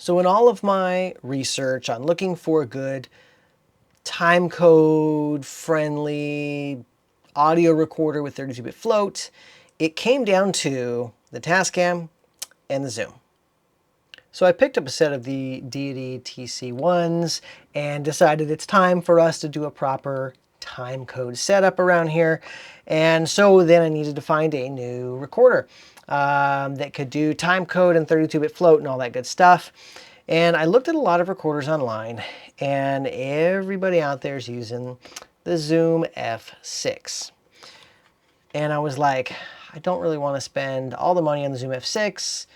So in all of my research on looking for a good timecode friendly audio recorder with 32-bit float, it came down to the Tascam and the Zoom. So I picked up a set of the Deity TC1s and decided it's time for us to do a proper timecode setup around here. And so then I needed to find a new recorder that could do timecode and 32-bit float and all that good stuff. And I looked at a lot of recorders online, and everybody out there is using the Zoom F6. And I was like, I don't really want to spend all the money on the Zoom F6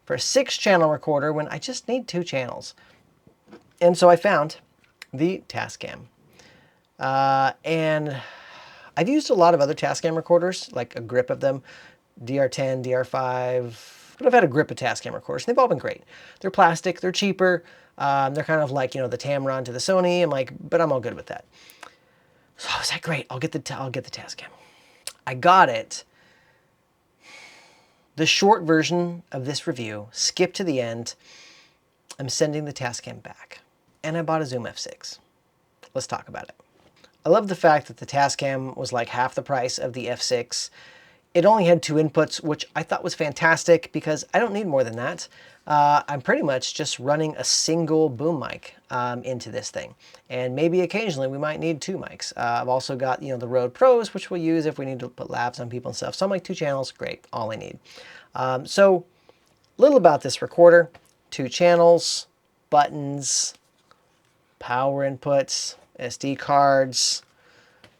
for a 6-channel recorder when I just need 2 channels. And so I found the Tascam. And I've used a lot of other Tascam recorders, like a grip of them, DR10, DR5, but I've had a grip of Tascam recorders, and they've all been great. They're plastic, they're cheaper, they're kind of like, the Tamron to the Sony. I'm like, but I'm all good with that. So I was like, great, I'll get the Tascam. I got it. The short version of this review, skip to the end, I'm sending the Tascam back. And I bought a Zoom F6. Let's talk about it. I love the fact that the Tascam was like half the price of the F6. It only had 2 inputs, which I thought was fantastic because I don't need more than that. I'm pretty much just running a single boom mic into this thing. And maybe occasionally we might need 2 mics. I've also got, the Rode Pros, which we'll use if we need to put lavs on people and stuff. So I'm like 2 channels, great, all I need. So little about this recorder: 2 channels, buttons, power inputs, SD cards,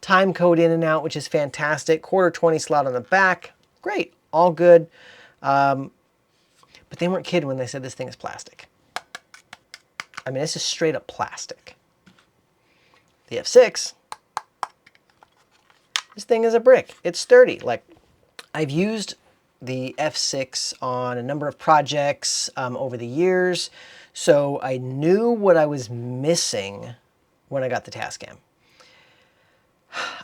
time code in and out, which is fantastic. Q20 slot on the back. Great. All good. But they weren't kidding when they said this thing is plastic. I mean, this is straight up plastic. The F6, this thing is a brick. It's sturdy. Like, I've used the F6 on a number of projects over the years, so I knew what I was missing when I got the Tascam.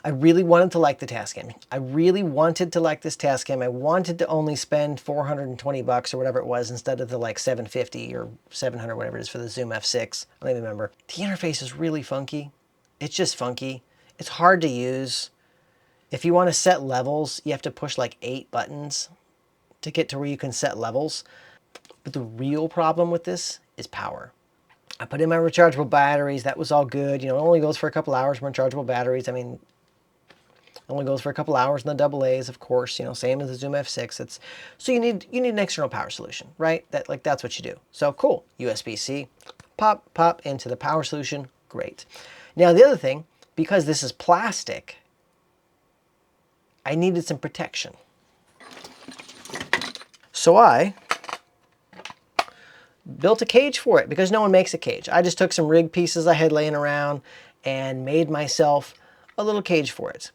I really wanted to like the Tascam. I really wanted to like this Tascam. I wanted to only spend $420 or whatever it was instead of the like $750 or $700, whatever it is for the Zoom F6. I don't even remember. The interface is really funky. It's just funky. It's hard to use. If you want to set levels, you have to push like 8 buttons to get to where you can set levels. But the real problem with this is power. I put in my rechargeable batteries. That was all good. It only goes for a couple hours. Rechargeable batteries. I mean, it only goes for a couple hours in the AA's, of course. Same as the Zoom F6. So you need an external power solution, right? That's what you do. So cool. USB-C, pop into the power solution. Great. Now the other thing, because this is plastic, I needed some protection. So I built a cage for it because no one makes a cage. I just took some rig pieces I had laying around and made myself a little cage for it.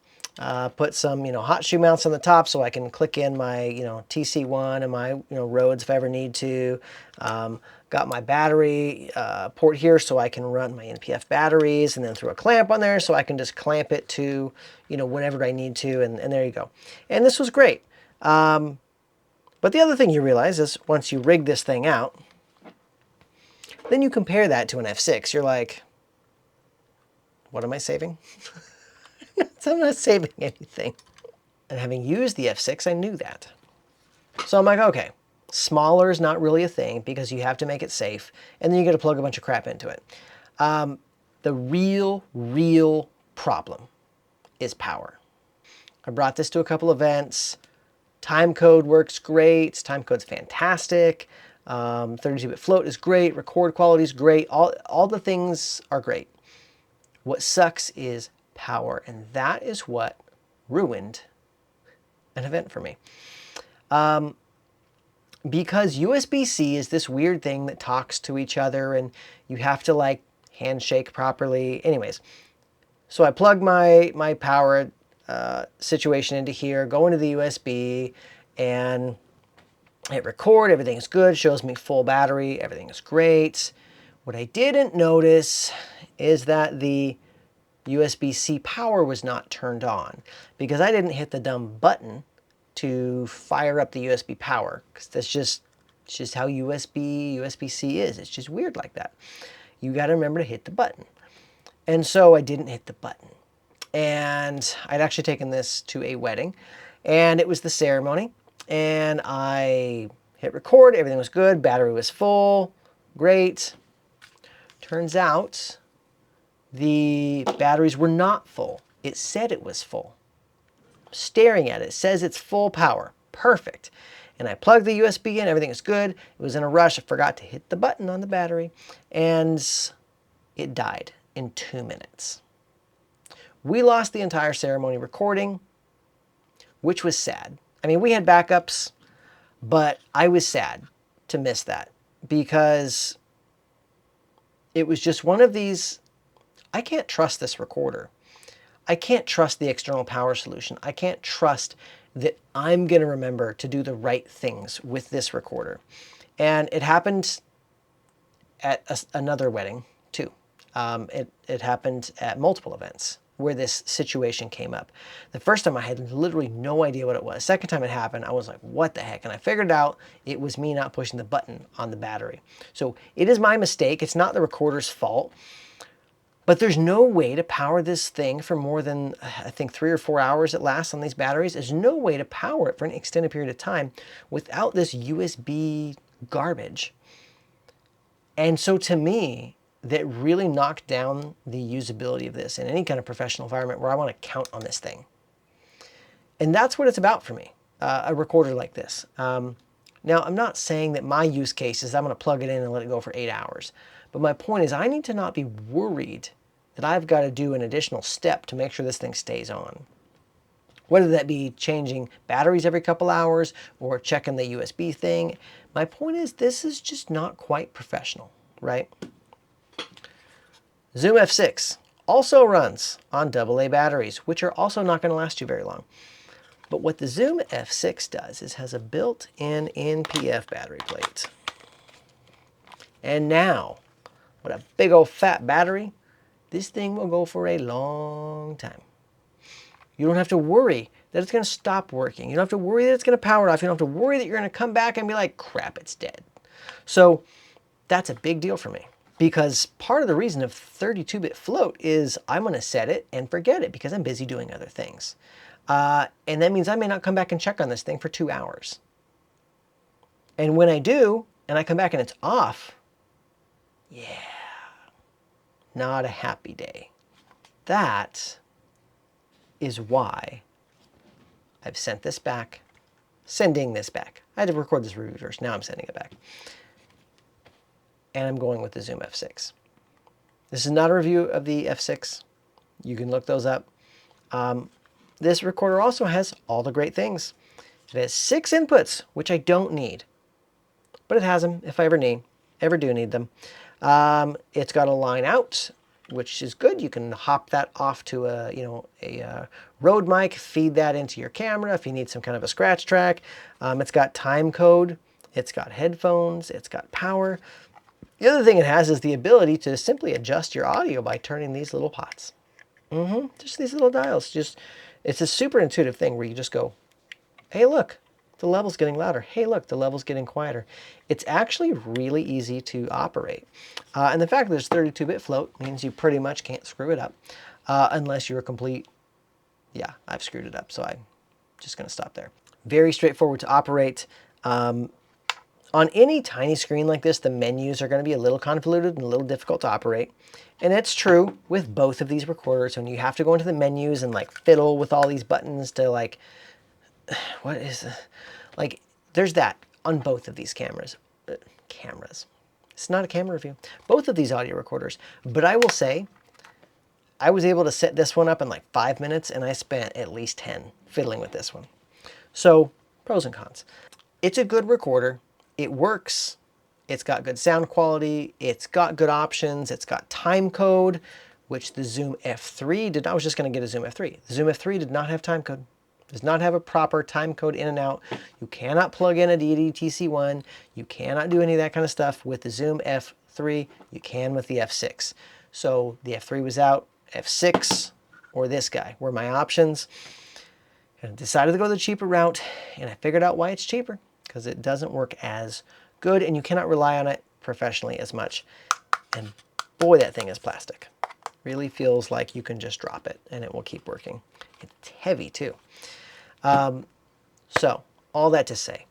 Put some, hot shoe mounts on the top so I can click in my, TC1 and my, Rodes if I ever need to. Got my battery port here so I can run my NPF batteries, and then threw a clamp on there so I can just clamp it to, whenever I need to, and there you go. And this was great. But the other thing you realize is once you rig this thing out, then you compare that to an F6. You're like, what am I saving? I'm not saving anything. And having used the F6, I knew that. So I'm like, okay, smaller is not really a thing because you have to make it safe, and then you got to plug a bunch of crap into it. The real problem is power. I brought this to a couple events. Timecode works great. Timecode's fantastic. 32-bit float is great. Record quality is great. All the things are great. What sucks is power, and that is what ruined an event for me. Because USB-C is this weird thing that talks to each other, and you have to like handshake properly. Anyways, so I plug my power situation into here, go into the USB, and hit record. Everything's good, shows me full battery, everything is great. What I didn't notice is that the USB-C power was not turned on because I didn't hit the dumb button to fire up the USB power, because that's just It's just how USB-C is. It's just weird like that. You got to remember to hit the button. And so I didn't hit the button. And I'd actually taken this to a wedding, and it was the ceremony, and I hit record, everything was good, battery was full, great. Turns out the batteries were not full. It said it was full. Staring at it, it says it's full power. Perfect. And I plugged the USB in, everything is good. It was in a rush, I forgot to hit the button on the battery, and it died in 2 minutes. We lost the entire ceremony recording, which was sad. I mean, we had backups, but I was sad to miss that because it was just one of these, I can't trust this recorder. I can't trust the external power solution. I can't trust that I'm going to remember to do the right things with this recorder. And it happened at another wedding too. It happened at multiple events where this situation came up. The first time I had literally no idea what it was. Second time it happened, I was like, what the heck? And I figured out it was me not pushing the button on the battery. So it is my mistake. It's not the recorder's fault. But there's no way to power this thing for more than, I think, 3 or 4 hours it lasts on these batteries. There's no way to power it for an extended period of time without this USB garbage. And so to me, that really knocked down the usability of this in any kind of professional environment where I want to count on this thing. And that's what it's about for me, a recorder like this. Now, I'm not saying that my use case is I'm going to plug it in and let it go for 8 hours. But my point is I need to not be worried that I've got to do an additional step to make sure this thing stays on. Whether that be changing batteries every couple hours or checking the USB thing. My point is this is just not quite professional, right? Zoom F6 also runs on AA batteries, which are also not going to last you very long. But what the Zoom F6 does is has a built-in NPF battery plate. And now, with a big old fat battery, this thing will go for a long time. You don't have to worry that it's going to stop working. You don't have to worry that it's going to power off. You don't have to worry that you're going to come back and be like, crap, it's dead. So that's a big deal for me. Because part of the reason of 32-bit float is I'm going to set it and forget it because I'm busy doing other things. And that means I may not come back and check on this thing for 2 hours. And when I do, and I come back and it's off, yeah, not a happy day. That is why I've sending this back. I had to record this review first, now I'm sending it back. And I'm going with the Zoom F6. This is not a review of the F6. You can look those up. This recorder also has all the great things. It has 6 inputs, which I don't need, but it has them if I ever do need them. It's got a line out, which is good. You can hop that off to a Rode mic, feed that into your camera if you need some kind of a scratch track. It's got Timecode, it's got headphones, it's got power. The other thing it has is the ability to simply adjust your audio by turning these little pots. Just these little dials. It's a super intuitive thing where you just go, hey, look, the level's getting louder. Hey, look, the level's getting quieter. It's actually really easy to operate. And the fact that there's 32-bit float means you pretty much can't screw it up unless you're a complete, yeah, I've screwed it up, so I'm just going to stop there. Very straightforward to operate. On any tiny screen like this, the menus are going to be a little convoluted and a little difficult to operate. And it's true with both of these recorders. When you have to go into the menus and like fiddle with all these buttons to like, what is this? Like, there's that on both of these cameras. It's not a camera review. Both of these audio recorders. But I will say, I was able to set this one up in like 5 minutes and I spent at least 10 fiddling with this one. So, pros and cons. It's a good recorder. It works, it's got good sound quality, it's got good options, it's got timecode, which the Zoom F3 did not. I was just going to get a Zoom F3. The Zoom F3 did not have timecode. Does not have a proper timecode in and out. You cannot plug in a DDTC1. You cannot do any of that kind of stuff with the Zoom F3. You can with the F6. So the F3 was out, F6 or this guy were my options. And I decided to go the cheaper route, and I figured out why it's cheaper. Because it doesn't work as good, and you cannot rely on it professionally as much. And boy, that thing is plastic. Really feels like you can just drop it and it will keep working. It's heavy too. So all that to say,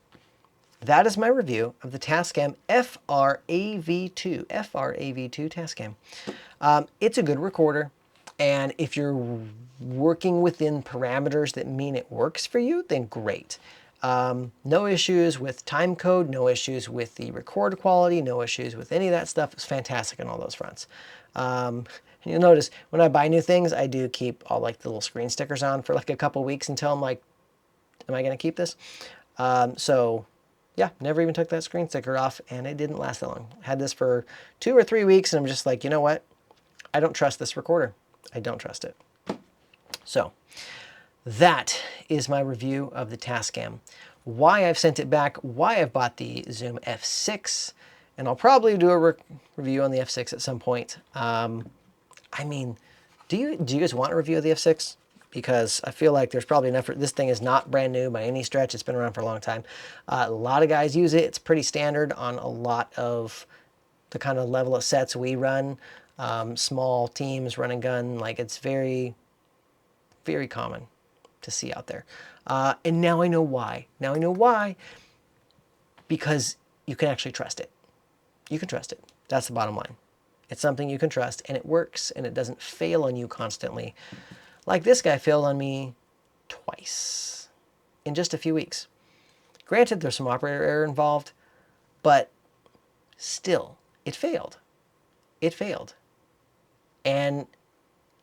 that is my review of the Tascam FR-AV2. FR-AV2 Tascam. It's a good recorder, and if you're working within parameters that mean it works for you, then great. No issues with timecode, no issues with the record quality, no issues with any of that stuff. It's fantastic on all those fronts. You'll notice when I buy new things, I do keep all like the little screen stickers on for like a couple weeks until I'm like, am I going to keep this? So yeah, never even took that screen sticker off, and it didn't last that long. Had this for 2 or 3 weeks, and I'm just like, you know what? I don't trust this recorder. I don't trust it. So that is my review of the Tascam. Why I've sent it back, why I've bought the Zoom F6, and I'll probably do a review on the F6 at some point. I mean, do you guys want a review of the F6? Because I feel like there's probably enough. This thing is not brand new by any stretch. It's been around for a long time. A lot of guys use it. It's pretty standard on a lot of the kind of level of sets we run. Small teams, run and gun, like it's very, very common to see out there. And now I know why. Now I know why. Because you can actually trust it. You can trust it. That's the bottom line. It's something you can trust, and it works, and it doesn't fail on you constantly. Like this guy failed on me twice in just a few weeks. Granted, there's some operator error involved, but still, it failed. It failed. And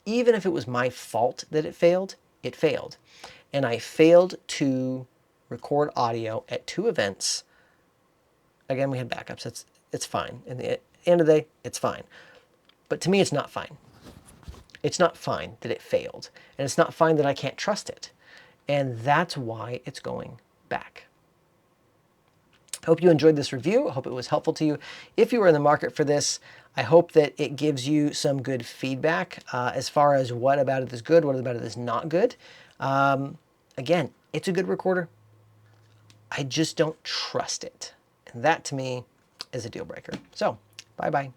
even if it was my fault that it failed, it failed. And I failed to record audio at 2 events. Again, we had backups. It's fine. In the end of the day, it's fine. But to me, it's not fine. It's not fine that it failed. And it's not fine that I can't trust it. And that's why it's going back. I hope you enjoyed this review. I hope it was helpful to you. If you were in the market for this, I hope that it gives you some good feedback as far as what about it is good, what about it is not good. Again, it's a good recorder. I just don't trust it. And that to me is a deal breaker. So, bye-bye.